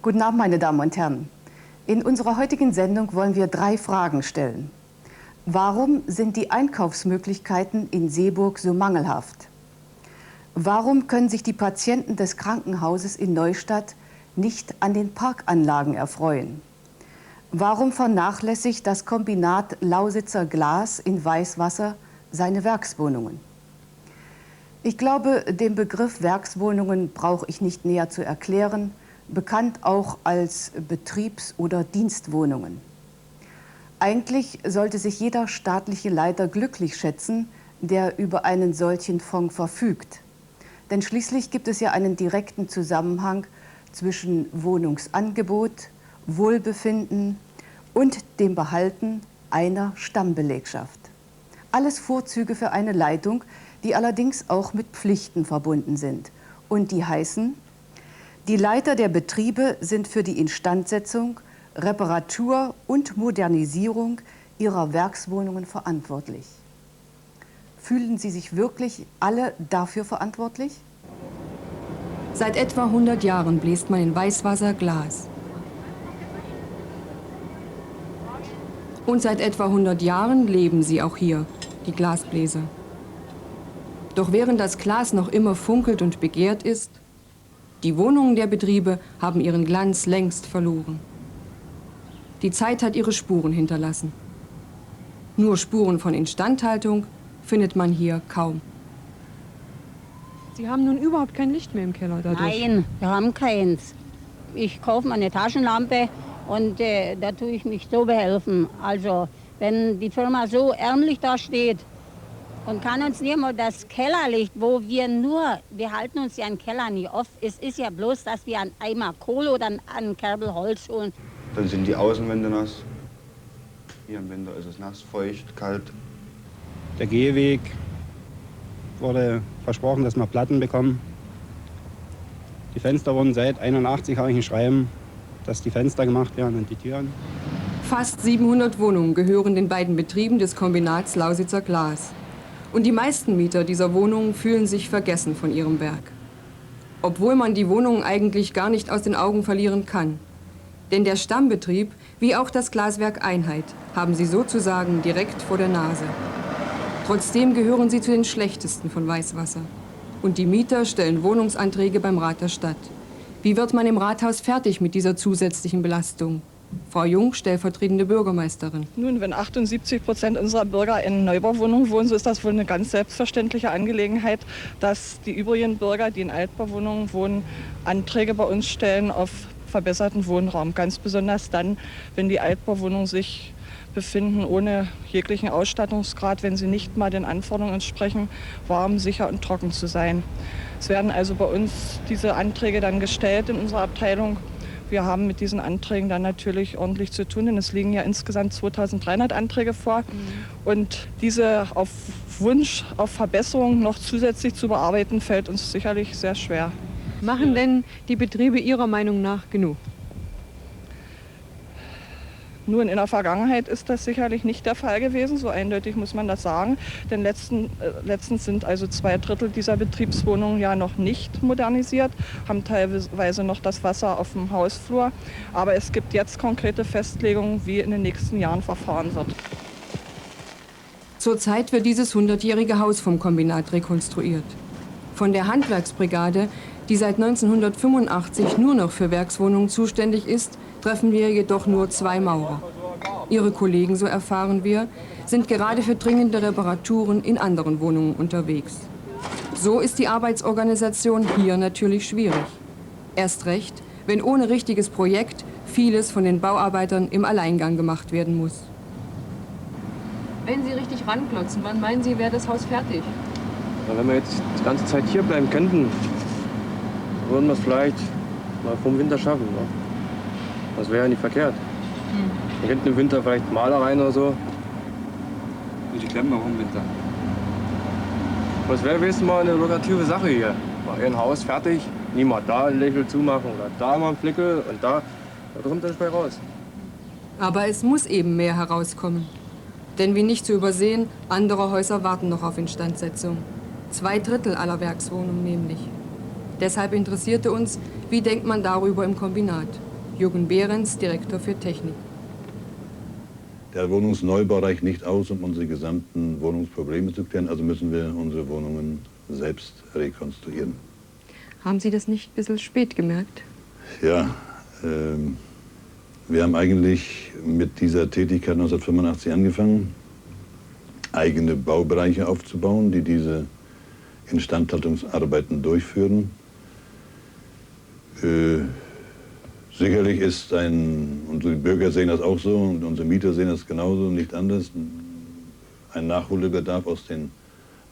Guten Abend, meine Damen und Herren. In unserer heutigen Sendung wollen wir 3 Fragen stellen. Warum sind die Einkaufsmöglichkeiten in Seeburg so mangelhaft? Warum können sich die Patienten des Krankenhauses in Neustadt nicht an den Parkanlagen erfreuen? Warum vernachlässigt das Kombinat Lausitzer Glas in Weißwasser seine Werkswohnungen? Ich glaube, den Begriff Werkswohnungen brauche ich nicht näher zu erklären, bekannt auch als Betriebs- oder Dienstwohnungen. Eigentlich sollte sich jeder staatliche Leiter glücklich schätzen, der über einen solchen Fonds verfügt. Denn schließlich gibt es ja einen direkten Zusammenhang zwischen Wohnungsangebot, Wohlbefinden und dem Behalten einer Stammbelegschaft. Alles Vorzüge für eine Leitung, die allerdings auch mit Pflichten verbunden sind. Und die heißen: Die Leiter der Betriebe sind für die Instandsetzung, Reparatur und Modernisierung ihrer Werkswohnungen verantwortlich. Fühlen Sie sich wirklich alle dafür verantwortlich? Seit etwa 100 Jahren bläst man in Weißwasser Glas. Und seit etwa 100 Jahren leben sie auch hier, die Glasbläser. Doch während das Glas noch immer funkelt und begehrt ist, die Wohnungen der Betriebe haben ihren Glanz längst verloren. Die Zeit hat ihre Spuren hinterlassen. Nur Spuren von Instandhaltung findet man hier kaum. Sie haben nun überhaupt kein Licht mehr im Keller dadurch? Nein, wir haben keins. Ich kaufe mir eine Taschenlampe und da tue ich mich so behelfen. Also, wenn die Firma so ärmlich da steht und kann uns nicht mal das Kellerlicht, wo wir halten uns ja einen Keller nie auf. Es ist ja bloß, dass wir einen Eimer Kohle oder einen Kerbel Holz holen. Dann sind die Außenwände nass. Hier im Winter ist es nass, feucht, kalt. Der Gehweg wurde versprochen, dass wir Platten bekommen. Die Fenster wurden seit 81, habe ich ein Schreiben, dass die Fenster gemacht werden und die Türen. Fast 700 Wohnungen gehören den beiden Betrieben des Kombinats Lausitzer Glas. Und die meisten Mieter dieser Wohnungen fühlen sich vergessen von ihrem Werk. Obwohl man die Wohnungen eigentlich gar nicht aus den Augen verlieren kann. Denn der Stammbetrieb, wie auch das Glaswerk Einheit, haben sie sozusagen direkt vor der Nase. Trotzdem gehören sie zu den schlechtesten von Weißwasser. Und die Mieter stellen Wohnungsanträge beim Rat der Stadt. Wie wird man im Rathaus fertig mit dieser zusätzlichen Belastung? Frau Jung, stellvertretende Bürgermeisterin. Nun, wenn 78% unserer Bürger in Neubauwohnungen wohnen, so ist das wohl eine ganz selbstverständliche Angelegenheit, dass die übrigen Bürger, die in Altbauwohnungen wohnen, Anträge bei uns stellen auf verbesserten Wohnraum. Ganz besonders dann, wenn die Altbauwohnungen sich befinden ohne jeglichen Ausstattungsgrad, wenn sie nicht mal den Anforderungen entsprechen, warm, sicher und trocken zu sein. Es werden also bei uns diese Anträge dann gestellt in unserer Abteilung. Wir haben mit diesen Anträgen dann natürlich ordentlich zu tun, denn es liegen ja insgesamt 2300 Anträge vor. Und diese auf Wunsch auf Verbesserung noch zusätzlich zu bearbeiten, fällt uns sicherlich sehr schwer. Machen denn die Betriebe Ihrer Meinung nach genug? Nun, in der Vergangenheit ist das sicherlich nicht der Fall gewesen, so eindeutig muss man das sagen. Denn letztens sind also 2/3 dieser Betriebswohnungen ja noch nicht modernisiert, haben teilweise noch das Wasser auf dem Hausflur. Aber es gibt jetzt konkrete Festlegungen, wie in den nächsten Jahren verfahren wird. Zurzeit wird dieses 100-jährige Haus vom Kombinat rekonstruiert. Von der Handwerksbrigade, die seit 1985 nur noch für Werkswohnungen zuständig ist, treffen wir jedoch nur 2 Maurer. Ihre Kollegen, so erfahren wir, sind gerade für dringende Reparaturen in anderen Wohnungen unterwegs. So ist die Arbeitsorganisation hier natürlich schwierig. Erst recht, wenn ohne richtiges Projekt vieles von den Bauarbeitern im Alleingang gemacht werden muss. Wenn Sie richtig ranklotzen, wann meinen Sie, wäre das Haus fertig? Ja, wenn wir jetzt die ganze Zeit hier bleiben könnten, würden wir es vielleicht mal vom Winter schaffen. Ne? Das wäre ja nicht verkehrt. Wir könnten im Winter vielleicht Maler rein oder so. Und die klemmen auch im Winter. Das wäre wenigstens mal eine lukrative Sache hier. Mal ein Haus fertig, niemand da ein Lächeln zumachen oder da mal ein Flickel und da kommt dann nicht mehr raus. Aber es muss eben mehr herauskommen. Denn wie nicht zu übersehen, andere Häuser warten noch auf Instandsetzung. 2/3 aller Werkswohnungen nämlich. Deshalb interessierte uns, wie denkt man darüber im Kombinat? Jürgen Behrens, Direktor für Technik. Der Wohnungsneubau reicht nicht aus, um unsere gesamten Wohnungsprobleme zu klären, also müssen wir unsere Wohnungen selbst rekonstruieren. Haben Sie das nicht ein bisschen spät gemerkt? Ja, wir haben eigentlich mit dieser Tätigkeit 1985 angefangen, eigene Baubereiche aufzubauen, die diese Instandhaltungsarbeiten durchführen. Sicherlich ist unsere Bürger sehen das auch so und unsere Mieter sehen das genauso, nicht anders. Ein Nachholbedarf aus den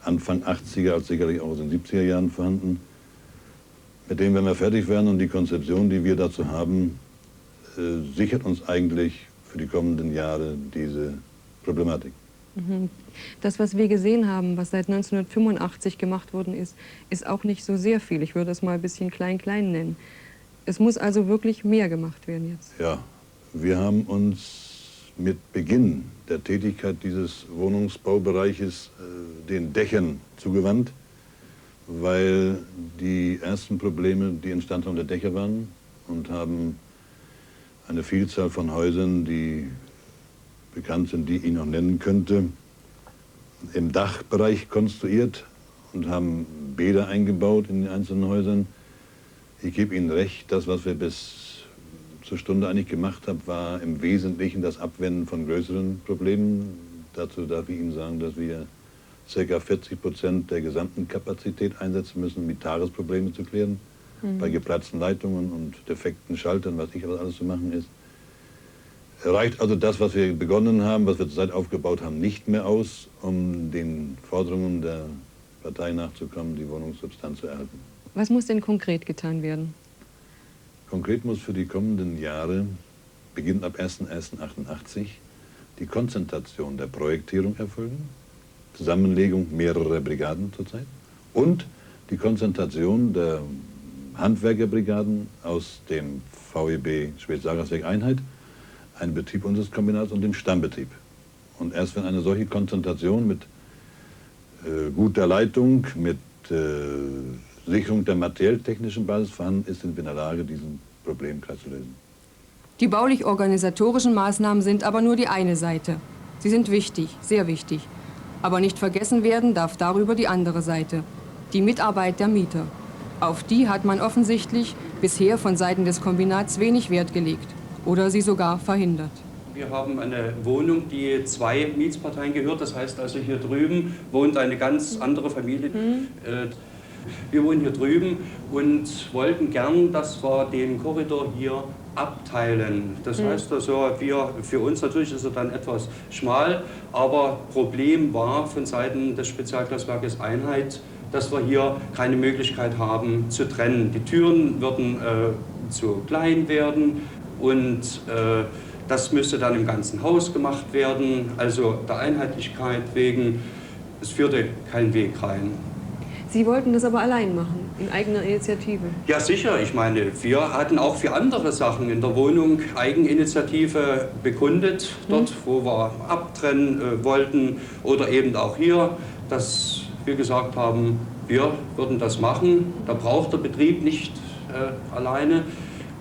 Anfang 80er, als sicherlich auch aus den 70er Jahren vorhanden. Mit dem, wenn wir fertig werden und die Konzeption, die wir dazu haben, sichert uns eigentlich für die kommenden Jahre diese Problematik. Das, was wir gesehen haben, was seit 1985 gemacht worden ist, ist auch nicht so sehr viel. Ich würde es mal ein bisschen klein-klein nennen. Es muss also wirklich mehr gemacht werden jetzt. Ja, wir haben uns mit Beginn der Tätigkeit dieses Wohnungsbaubereiches den Dächern zugewandt, weil die ersten Probleme die Instandhaltung der Dächer waren und haben eine Vielzahl von Häusern, die bekannt sind, die ich noch nennen könnte, im Dachbereich konstruiert und haben Bäder eingebaut in den einzelnen Häusern. Ich gebe Ihnen recht, das, was wir bis zur Stunde eigentlich gemacht haben, war im Wesentlichen das Abwenden von größeren Problemen. Dazu darf ich Ihnen sagen, dass wir ca. 40% der gesamten Kapazität einsetzen müssen, um die Tagesprobleme zu klären. Bei geplatzten Leitungen und defekten Schaltern, was alles zu machen ist. Reicht also das, was wir begonnen haben, was wir zurzeit aufgebaut haben, nicht mehr aus, um den Forderungen der Partei nachzukommen, die Wohnungssubstanz zu erhalten. Was muss denn konkret getan werden? Konkret muss für die kommenden Jahre, beginnend ab 01.01.88, die Konzentration der Projektierung erfolgen, Zusammenlegung mehrerer Brigaden zurzeit und die Konzentration der Handwerkerbrigaden aus dem VEB Schwedt-Sargersweg Einheit, ein Betrieb unseres Kombinats und dem Stammbetrieb. Und erst wenn eine solche Konzentration mit guter Leitung, mit Sicherung der materiell-technischen Basis vorhanden ist, sind wir in der Lage, diesen Problemkreis zu lösen. Die baulich-organisatorischen Maßnahmen sind aber nur die eine Seite. Sie sind wichtig, sehr wichtig. Aber nicht vergessen werden darf darüber die andere Seite, die Mitarbeit der Mieter. Auf die hat man offensichtlich bisher von Seiten des Kombinats wenig Wert gelegt oder sie sogar verhindert. Wir haben eine Wohnung, die 2 Mietsparteien gehört. Das heißt also, hier drüben wohnt eine ganz andere Familie. Wir wohnen hier drüben und wollten gern, dass wir den Korridor hier abteilen. Das heißt also, für uns natürlich ist er dann etwas schmal, aber Problem war von Seiten des Spezialglaswerkes Einheit, dass wir hier keine Möglichkeit haben zu trennen. Die Türen würden zu klein werden und das müsste dann im ganzen Haus gemacht werden. Also der Einheitlichkeit wegen, es führte kein Weg rein. Sie wollten das aber allein machen, in eigener Initiative? Ja, sicher. Ich meine, wir hatten auch für andere Sachen in der Wohnung Eigeninitiative bekundet, dort, wo wir abtrennen wollten oder eben auch hier, dass wir gesagt haben, wir würden das machen. Da braucht der Betrieb nicht alleine,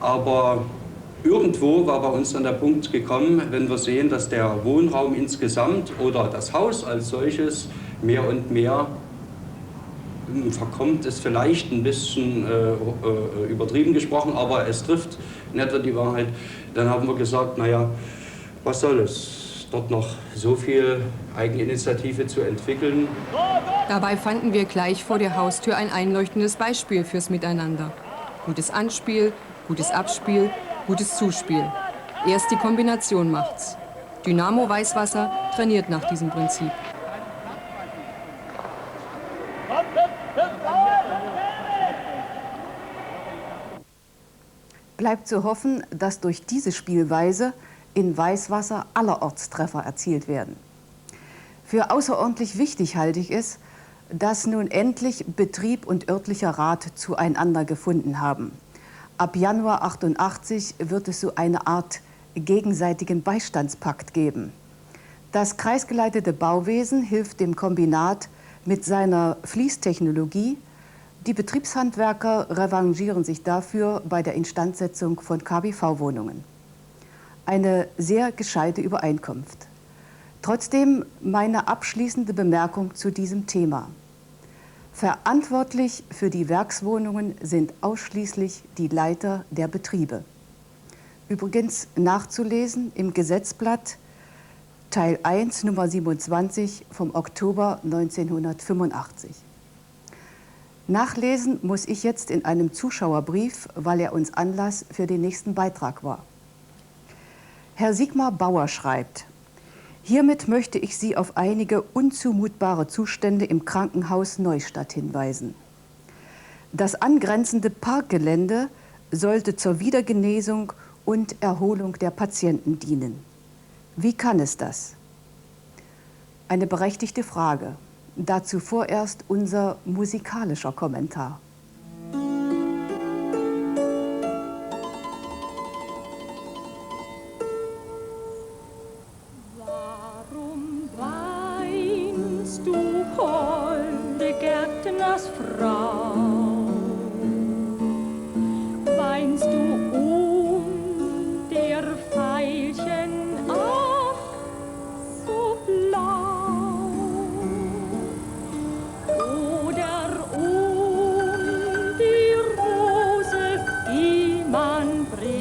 aber irgendwo war bei uns dann der Punkt gekommen, wenn wir sehen, dass der Wohnraum insgesamt oder das Haus als solches mehr und mehr verkommt, ist vielleicht ein bisschen übertrieben gesprochen, aber es trifft in etwa die Wahrheit. Dann haben wir gesagt, naja, was soll es, dort noch so viel Eigeninitiative zu entwickeln. Dabei fanden wir gleich vor der Haustür ein einleuchtendes Beispiel fürs Miteinander. Gutes Anspiel, gutes Abspiel, gutes Zuspiel. Erst die Kombination macht's. Dynamo Weißwasser trainiert nach diesem Prinzip. Bleibt zu hoffen, dass durch diese Spielweise in Weißwasser allerorts Treffer erzielt werden. Für außerordentlich wichtig halte ich es, dass nun endlich Betrieb und örtlicher Rat zueinander gefunden haben. Ab Januar 88 wird es so eine Art gegenseitigen Beistandspakt geben. Das kreisgeleitete Bauwesen hilft dem Kombinat mit seiner Fließtechnologie Die Betriebshandwerker revanchieren sich dafür bei der Instandsetzung von KBV-Wohnungen. Eine sehr gescheite Übereinkunft. Trotzdem meine abschließende Bemerkung zu diesem Thema. Verantwortlich für die Werkswohnungen sind ausschließlich die Leiter der Betriebe. Übrigens nachzulesen im Gesetzblatt Teil 1, Nummer 27 vom Oktober 1985. Nachlesen muss ich jetzt in einem Zuschauerbrief, weil er uns Anlass für den nächsten Beitrag war. Herr Sigmar Bauer schreibt: Hiermit möchte ich Sie auf einige unzumutbare Zustände im Krankenhaus Neustadt hinweisen. Das angrenzende Parkgelände sollte zur Wiedergenesung und Erholung der Patienten dienen. Wie kann es das? Eine berechtigte Frage. Dazu vorerst unser musikalischer Kommentar. Warum weinst du, holde Gärtnersfrau? Weinst du der Veilchen, ach, so blau? Oder die Rose, die man bricht?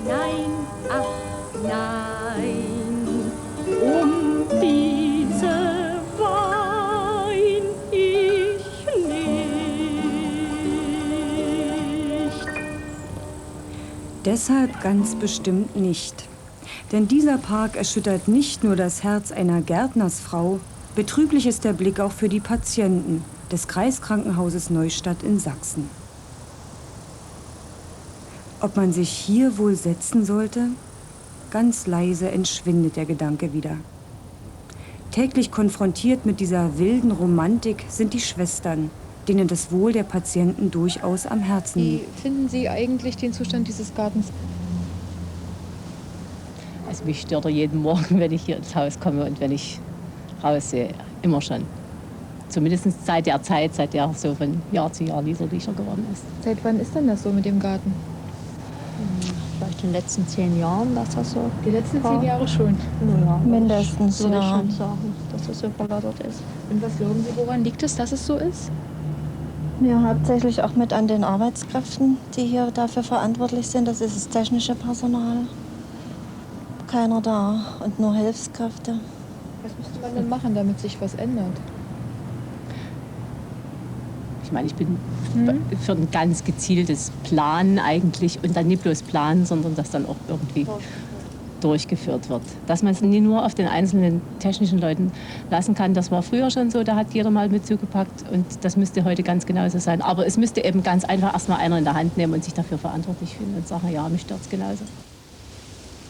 Nein, ach nein, diese wein ich nicht. Deshalb ganz bestimmt nicht. Denn dieser Park erschüttert nicht nur das Herz einer Gärtnersfrau, betrüblich ist der Blick auch für die Patienten des Kreiskrankenhauses Neustadt in Sachsen. Ob man sich hier wohl setzen sollte? Ganz leise entschwindet der Gedanke wieder. Täglich konfrontiert mit dieser wilden Romantik sind die Schwestern, denen das Wohl der Patienten durchaus am Herzen liegt. Wie finden Sie eigentlich den Zustand dieses Gartens? Also mich stört er jeden Morgen, wenn ich hier ins Haus komme und wenn ich raussehe. Immer schon. Zumindest seit der Zeit, seit der so von Jahr zu Jahr liederlicher geworden ist. Seit wann ist denn das so mit dem Garten? Vielleicht in den letzten 10 Jahren, dass das so... Die letzten 10 Jahre schon? Ja, mindestens, würde ich ja. schon sagen, dass es so verloddert ist. Und was glauben Sie, woran liegt es, dass es so ist? Ja, hauptsächlich auch mit an den Arbeitskräften, die hier dafür verantwortlich sind. Das ist das technische Personal. Keiner da und nur Hilfskräfte. Was müsste man denn machen, damit sich was ändert? Ich meine, ich bin für ein ganz gezieltes Planen eigentlich und dann nicht bloß planen, sondern das dann auch irgendwie durchgeführt wird. Dass man es nicht nur auf den einzelnen technischen Leuten lassen kann, das war früher schon so, da hat jeder mal mit zugepackt und das müsste heute ganz genauso sein. Aber es müsste eben ganz einfach erstmal einer in der Hand nehmen und sich dafür verantwortlich fühlen und sagen, ja, mich stört es genauso.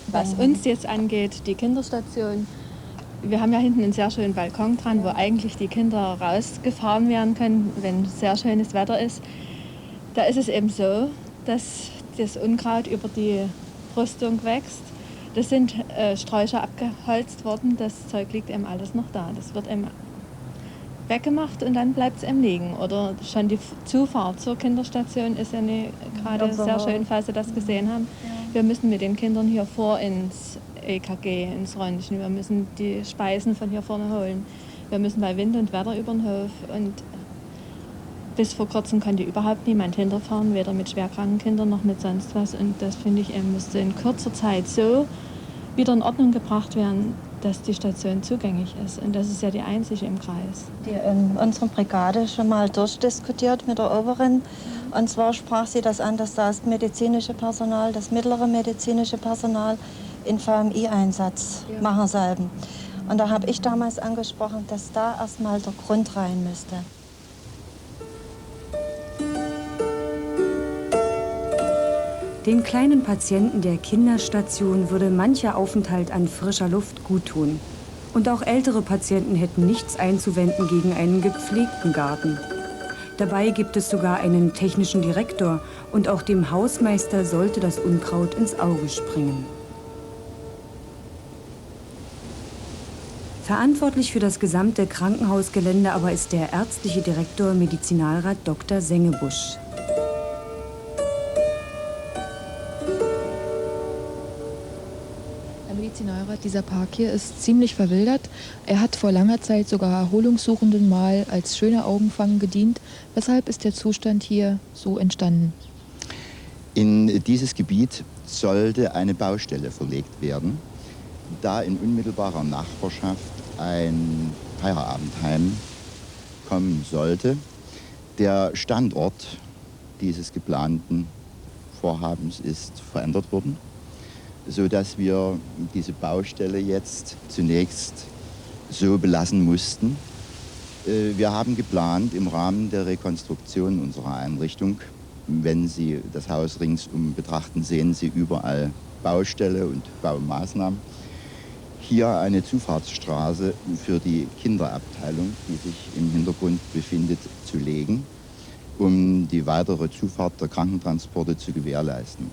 Was uns jetzt angeht, die Kinderstation, wir haben ja hinten einen sehr schönen Balkon dran, wo eigentlich die Kinder rausgefahren werden können, wenn sehr schönes Wetter ist. Da ist es eben so, dass das Unkraut über die Brüstung wächst. Das sind Sträucher abgeholzt worden, das Zeug liegt eben alles noch da. Das wird eben weggemacht und dann bleibt es eben liegen. Oder schon die Zufahrt zur Kinderstation ist ja gerade sehr schön, falls Sie das gesehen haben. Wir müssen mit den Kindern hier vor ins EKG, ins Räumchen. Wir müssen die Speisen von hier vorne holen. Wir müssen bei Wind und Wetter über den Hof. Und bis vor kurzem konnte überhaupt niemand hinterfahren, weder mit schwerkranken Kindern noch mit sonst was. Und das, finde ich, müsste in kurzer Zeit so wieder in Ordnung gebracht werden, dass die Station zugänglich ist. Und das ist ja die einzige im Kreis. Die in unserer Brigade schon mal durchdiskutiert mit der Oberin. Und zwar sprach sie das an, dass das medizinische Personal, das mittlere medizinische Personal in VMI-Einsatz machen sollten. Und da habe ich damals angesprochen, dass da erstmal der Grund rein müsste. Den kleinen Patienten der Kinderstation würde mancher Aufenthalt an frischer Luft guttun. Und auch ältere Patienten hätten nichts einzuwenden gegen einen gepflegten Garten. Dabei gibt es sogar einen technischen Direktor und auch dem Hausmeister sollte das Unkraut ins Auge springen. Verantwortlich für das gesamte Krankenhausgelände aber ist der ärztliche Direktor Medizinalrat Dr. Sengebusch. Herr Medizinalrat, dieser Park hier ist ziemlich verwildert. Er hat vor langer Zeit sogar Erholungssuchenden mal als schöner Augenfang gedient. Weshalb ist der Zustand hier so entstanden? In dieses Gebiet sollte eine Baustelle verlegt werden, da in unmittelbarer Nachbarschaft ein Feierabendheim kommen sollte. Der Standort dieses geplanten Vorhabens ist verändert worden, sodass wir diese Baustelle jetzt zunächst so belassen mussten. Wir haben geplant, im Rahmen der Rekonstruktion unserer Einrichtung, wenn Sie das Haus ringsum betrachten, sehen Sie überall Baustelle und Baumaßnahmen, hier eine Zufahrtsstraße für die Kinderabteilung, die sich im Hintergrund befindet, zu legen, um die weitere Zufahrt der Krankentransporte zu gewährleisten.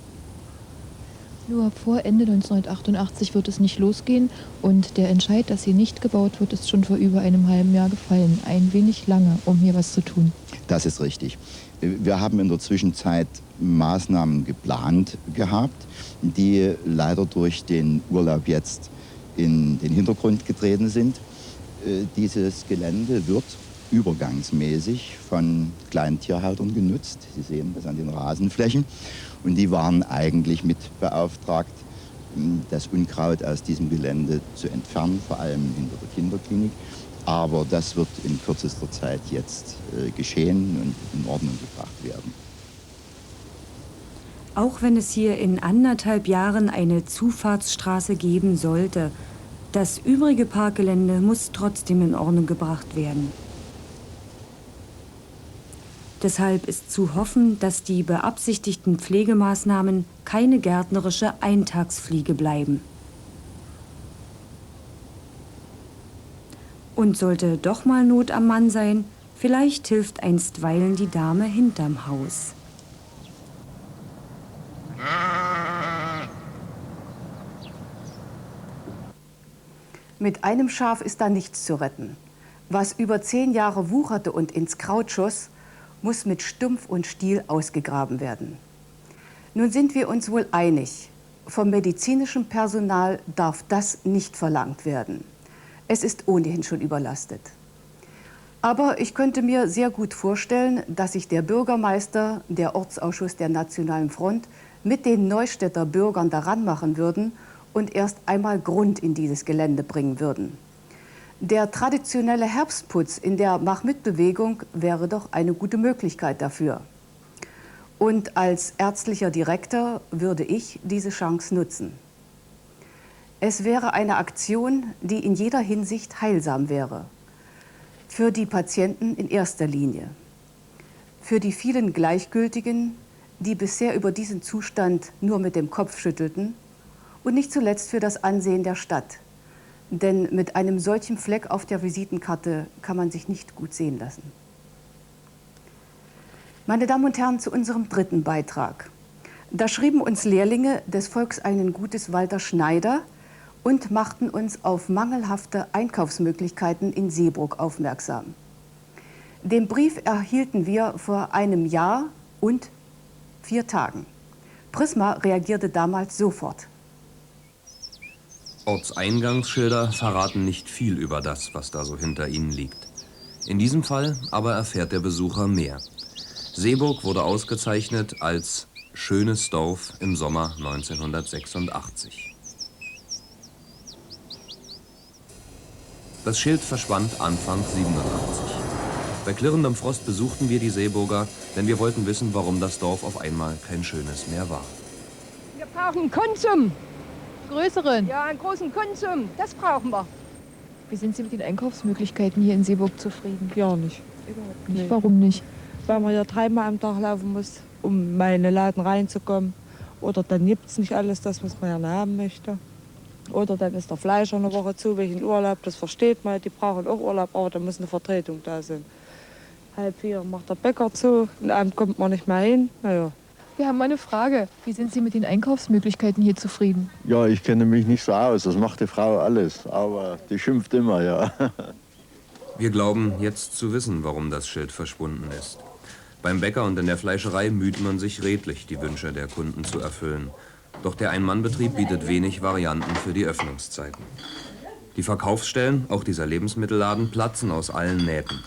Nur vor Ende 1988 wird es nicht losgehen und der Entscheid, dass hier nicht gebaut wird, ist schon vor über einem halben Jahr gefallen. Ein wenig lange, um hier was zu tun. Das ist richtig. Wir haben in der Zwischenzeit Maßnahmen geplant gehabt, die leider durch den Urlaub jetzt in den Hintergrund getreten sind. Dieses Gelände wird übergangsmäßig von Kleintierhaltern genutzt. Sie sehen das an den Rasenflächen. Und die waren eigentlich mit beauftragt, das Unkraut aus diesem Gelände zu entfernen, vor allem hinter der Kinderklinik. Aber das wird in kürzester Zeit jetzt geschehen und in Ordnung gebracht werden. Auch wenn es hier in 1,5 Jahren eine Zufahrtsstraße geben sollte, das übrige Parkgelände muss trotzdem in Ordnung gebracht werden. Deshalb ist zu hoffen, dass die beabsichtigten Pflegemaßnahmen keine gärtnerische Eintagsfliege bleiben. Und sollte doch mal Not am Mann sein, vielleicht hilft einstweilen die Dame hinterm Haus. Mit einem Schaf ist da nichts zu retten. Was über 10 Jahre wucherte und ins Kraut schoss, muss mit Stumpf und Stiel ausgegraben werden. Nun sind wir uns wohl einig, vom medizinischen Personal darf das nicht verlangt werden. Es ist ohnehin schon überlastet. Aber ich könnte mir sehr gut vorstellen, dass sich der Bürgermeister, der Ortsausschuss der Nationalen Front mit den Neustädter Bürgern daran machen würden und erst einmal Grund in dieses Gelände bringen würden. Der traditionelle Herbstputz in der Mach-mit-Bewegung wäre doch eine gute Möglichkeit dafür. Und als ärztlicher Direktor würde ich diese Chance nutzen. Es wäre eine Aktion, die in jeder Hinsicht heilsam wäre. Für die Patienten in erster Linie. Für die vielen Gleichgültigen, die bisher über diesen Zustand nur mit dem Kopf schüttelten. Und nicht zuletzt für das Ansehen der Stadt. Denn mit einem solchen Fleck auf der Visitenkarte kann man sich nicht gut sehen lassen. Meine Damen und Herren, zu unserem dritten Beitrag. Da schrieben uns Lehrlinge des Volkseigenen Gutes Walter Schneider und machten uns auf mangelhafte Einkaufsmöglichkeiten in Seeburg aufmerksam. Den Brief erhielten wir vor einem Jahr und 4 Tagen. Prisma reagierte damals sofort. Ortseingangsschilder verraten nicht viel über das, was da so hinter ihnen liegt. In diesem Fall aber erfährt der Besucher mehr. Seeburg wurde ausgezeichnet als schönes Dorf im Sommer 1986. Das Schild verschwand Anfang 87. Bei klirrendem Frost besuchten wir die Seeburger, denn wir wollten wissen, warum das Dorf auf einmal kein schönes mehr war. Wir brauchen Konsum. Größeren? Ja, einen großen Konsum. Das brauchen wir. Wie sind Sie mit den Einkaufsmöglichkeiten hier in Seeburg zufrieden? Ja, nicht. Überhaupt nicht. Warum nicht? Weil man ja 3-mal am Tag laufen muss, um mal in den Laden reinzukommen. Oder dann gibt es nicht alles das, was man gerne haben möchte. Oder dann ist der Fleischer eine Woche zu wegen Urlaub. Das versteht man, die brauchen auch Urlaub, aber da muss eine Vertretung da sein. 3:30 macht der Bäcker zu, und abends kommt man nicht mehr hin. Naja, Wir haben mal eine Frage. Wie sind Sie mit den Einkaufsmöglichkeiten hier zufrieden? Ja, ich kenne mich nicht so aus. Das macht die Frau alles. Aber die schimpft immer, ja. Wir glauben, jetzt zu wissen, warum das Schild verschwunden ist. Beim Bäcker und in der Fleischerei müht man sich redlich, die Wünsche der Kunden zu erfüllen. Doch der Ein-Mann-Betrieb bietet wenig Varianten für die Öffnungszeiten. Die Verkaufsstellen, auch dieser Lebensmittelladen, platzen aus allen Nähten.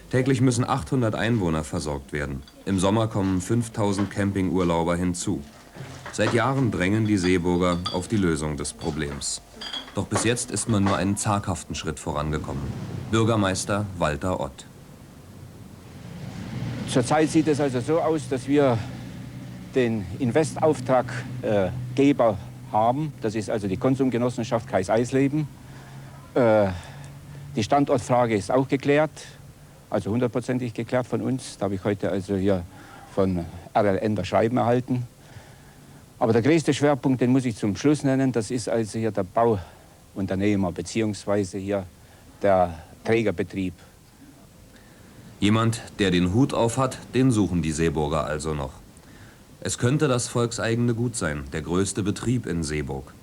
Täglich müssen 800 Einwohner versorgt werden. Im Sommer kommen 5000 Campingurlauber hinzu. Seit Jahren drängen die Seeburger auf die Lösung des Problems. Doch bis jetzt ist man nur einen zaghaften Schritt vorangekommen. Bürgermeister Walter Ott. Zurzeit sieht es also so aus, dass wir den Investauftraggeber haben. Das ist also die Konsumgenossenschaft Kreis Eisleben. Die Standortfrage ist auch geklärt, also 100%ig geklärt von uns. Da habe ich heute also hier von RLN das Schreiben erhalten. Aber der größte Schwerpunkt, den muss ich zum Schluss nennen, das ist also hier der Bauunternehmer beziehungsweise hier der Trägerbetrieb. Jemand, der den Hut auf hat, den suchen die Seeburger also noch. Es könnte das volkseigene Gut sein, der größte Betrieb in Seeburg.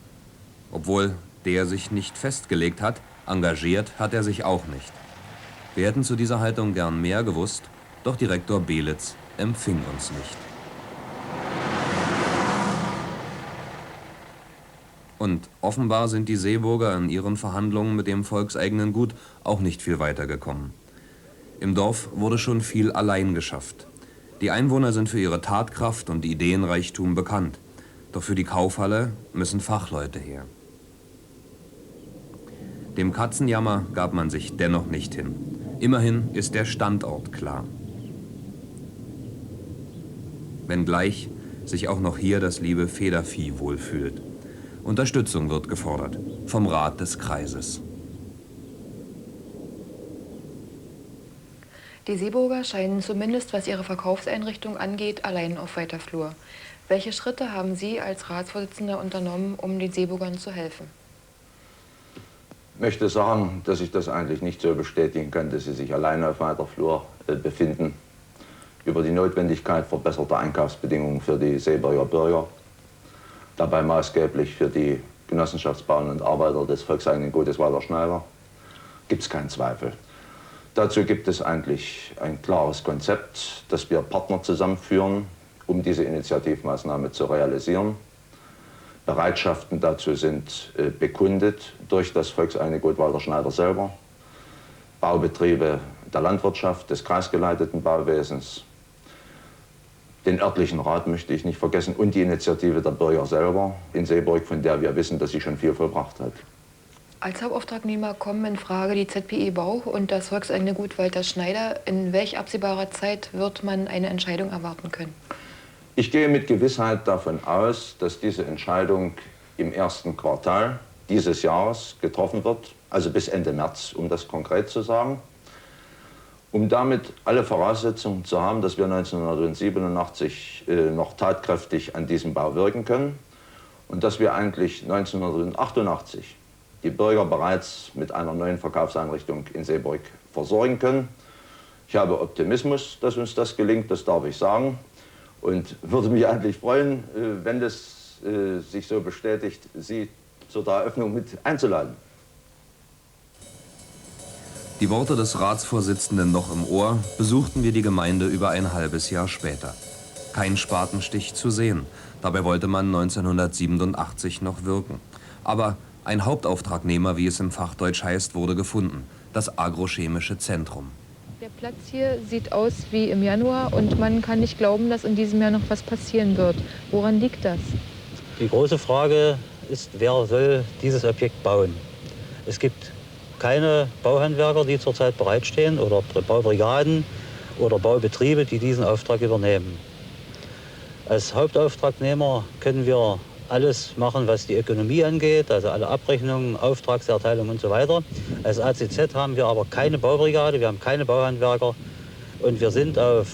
Obwohl der sich nicht festgelegt hat, engagiert hat er sich auch nicht. Wir hätten zu dieser Haltung gern mehr gewusst, doch Direktor Belitz empfing uns nicht. Und offenbar sind die Seeburger in ihren Verhandlungen mit dem volkseigenen Gut auch nicht viel weitergekommen. Im Dorf wurde schon viel allein geschafft. Die Einwohner sind für ihre Tatkraft und Ideenreichtum bekannt. Doch für die Kaufhalle müssen Fachleute her. Dem Katzenjammer gab man sich dennoch nicht hin. Immerhin ist der Standort klar. Wenngleich sich auch noch hier das liebe Federvieh wohlfühlt. Unterstützung wird gefordert vom Rat des Kreises. Die Seeburger scheinen zumindest, was ihre Verkaufseinrichtung angeht, allein auf weiter Flur. Welche Schritte haben Sie als Ratsvorsitzender unternommen, um den Seeburgern zu helfen? Ich möchte sagen, dass ich das eigentlich nicht so bestätigen kann, dass sie sich alleine auf weiter Flur befinden. Über die Notwendigkeit verbesserter Einkaufsbedingungen für die Seeburger Bürger, dabei maßgeblich für die Genossenschaftsbauern und Arbeiter des volkseigenen Gutes Walter Schneider, gibt es keinen Zweifel. Dazu gibt es eigentlich ein klares Konzept, dass wir Partner zusammenführen, um diese Initiativmaßnahme zu realisieren. Bereitschaften dazu sind bekundet durch das volkseigene Gut Walter Schneider selber, Baubetriebe der Landwirtschaft, des kreisgeleiteten Bauwesens, den örtlichen Rat möchte ich nicht vergessen und die Initiative der Bürger selber in Seeburg, von der wir wissen, dass sie schon viel vollbracht hat. Als Hauptauftragnehmer kommen in Frage die ZPE Bau und das volkseigene Gut Walter Schneider. In welch absehbarer Zeit wird man eine Entscheidung erwarten können? Ich gehe mit Gewissheit davon aus, dass diese Entscheidung im ersten Quartal dieses Jahres getroffen wird, also bis Ende März, um das konkret zu sagen, um damit alle Voraussetzungen zu haben, dass wir 1987 noch tatkräftig an diesem Bau wirken können und dass wir eigentlich 1988 die Bürger bereits mit einer neuen Verkaufseinrichtung in Seeburg versorgen können. Ich habe Optimismus, dass uns das gelingt, das darf ich sagen. Und würde mich eigentlich freuen, wenn es sich so bestätigt, Sie zur Eröffnung mit einzuladen. Die Worte des Ratsvorsitzenden noch im Ohr, besuchten wir die Gemeinde über ein halbes Jahr später. Kein Spatenstich zu sehen. Dabei wollte man 1987 noch wirken. Aber ein Hauptauftragnehmer, wie es im Fachdeutsch heißt, wurde gefunden. Das Agrochemische Zentrum. Der Platz hier sieht aus wie im Januar und man kann nicht glauben, dass in diesem Jahr noch was passieren wird. Woran liegt das? Die große Frage ist, wer soll dieses Objekt bauen? Es gibt keine Bauhandwerker, die zurzeit bereitstehen, oder Baubrigaden oder Baubetriebe, die diesen Auftrag übernehmen. Als Hauptauftragnehmer können wir alles machen, was die Ökonomie angeht, also alle Abrechnungen, Auftragserteilung und so weiter. Als ACZ haben wir aber keine Baubrigade, wir haben keine Bauhandwerker und wir sind auf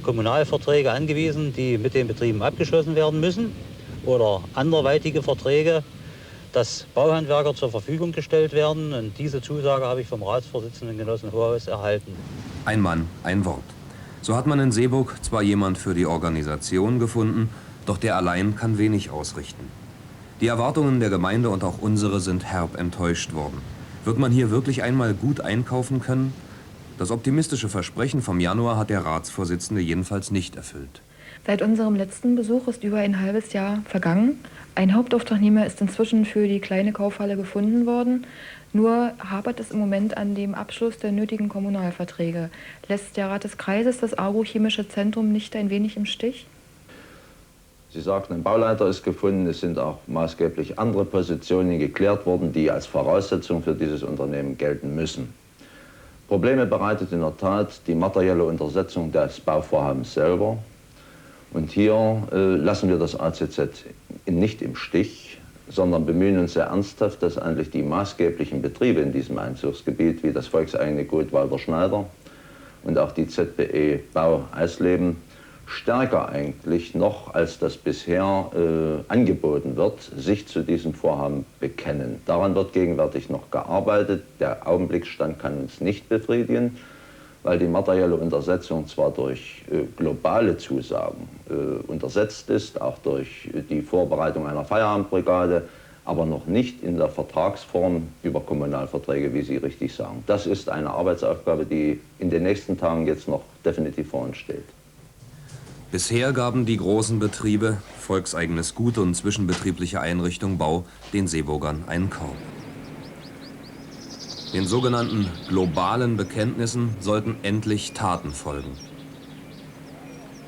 Kommunalverträge angewiesen, die mit den Betrieben abgeschlossen werden müssen oder anderweitige Verträge, dass Bauhandwerker zur Verfügung gestellt werden. Und diese Zusage habe ich vom Ratsvorsitzenden Genossen Hohaus erhalten. Ein Mann, ein Wort. So hat man in Seeburg zwar jemand für die Organisation gefunden, doch der allein kann wenig ausrichten. Die Erwartungen der Gemeinde und auch unsere sind herb enttäuscht worden. Wird man hier wirklich einmal gut einkaufen können? Das optimistische Versprechen vom Januar hat der Ratsvorsitzende jedenfalls nicht erfüllt. Seit unserem letzten Besuch ist über ein halbes Jahr vergangen. Ein Hauptauftragnehmer ist inzwischen für die kleine Kaufhalle gefunden worden. Nur hapert es im Moment an dem Abschluss der nötigen Kommunalverträge. Lässt der Rat des Kreises das agrochemische Zentrum nicht ein wenig im Stich? Sie sagten, ein Bauleiter ist gefunden. Es sind auch maßgeblich andere Positionen geklärt worden, die als Voraussetzung für dieses Unternehmen gelten müssen. Probleme bereitet in der Tat die materielle Untersetzung des Bauvorhabens selber. Und hier lassen wir das ACZ nicht im Stich, sondern bemühen uns sehr ernsthaft, dass eigentlich die maßgeblichen Betriebe in diesem Einzugsgebiet, wie das volkseigene Gut Walter Schneider und auch die ZBE Bau Eisleben, stärker eigentlich noch, als das bisher angeboten wird, sich zu diesem Vorhaben bekennen. Daran wird gegenwärtig noch gearbeitet. Der Augenblicksstand kann uns nicht befriedigen, weil die materielle Untersetzung zwar durch globale Zusagen untersetzt ist, auch durch die Vorbereitung einer Feierabendbrigade, aber noch nicht in der Vertragsform über Kommunalverträge, wie Sie richtig sagen. Das ist eine Arbeitsaufgabe, die in den nächsten Tagen jetzt noch definitiv vor uns steht. Bisher gaben die großen Betriebe, volkseigenes Gut und zwischenbetriebliche Einrichtung Bau, den Seeburgern einen Korb. Den sogenannten globalen Bekenntnissen sollten endlich Taten folgen.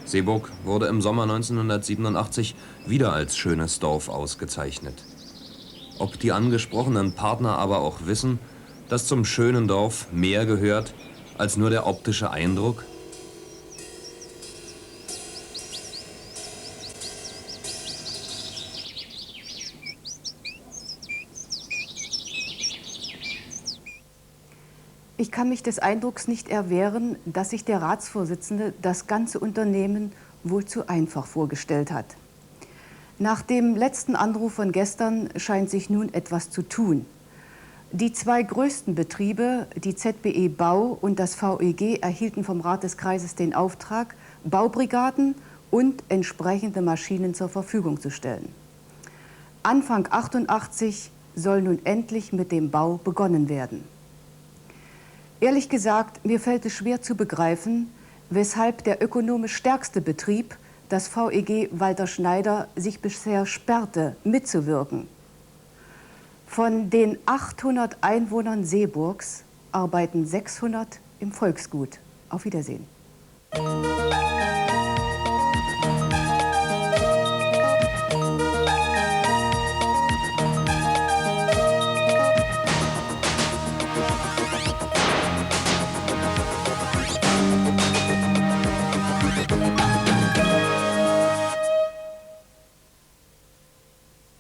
Seeburg wurde im Sommer 1987 wieder als schönes Dorf ausgezeichnet. Ob die angesprochenen Partner aber auch wissen, dass zum schönen Dorf mehr gehört als nur der optische Eindruck? Ich kann mich des Eindrucks nicht erwehren, dass sich der Ratsvorsitzende das ganze Unternehmen wohl zu einfach vorgestellt hat. Nach dem letzten Anruf von gestern scheint sich nun etwas zu tun. Die zwei größten Betriebe, die ZBE Bau und das VEG, erhielten vom Rat des Kreises den Auftrag, Baubrigaden und entsprechende Maschinen zur Verfügung zu stellen. Anfang 88 soll nun endlich mit dem Bau begonnen werden. Ehrlich gesagt, mir fällt es schwer zu begreifen, weshalb der ökonomisch stärkste Betrieb, das VEG Walter Schneider, sich bisher sperrte, mitzuwirken. Von den 800 Einwohnern Seeburgs arbeiten 600 im Volksgut. Auf Wiedersehen.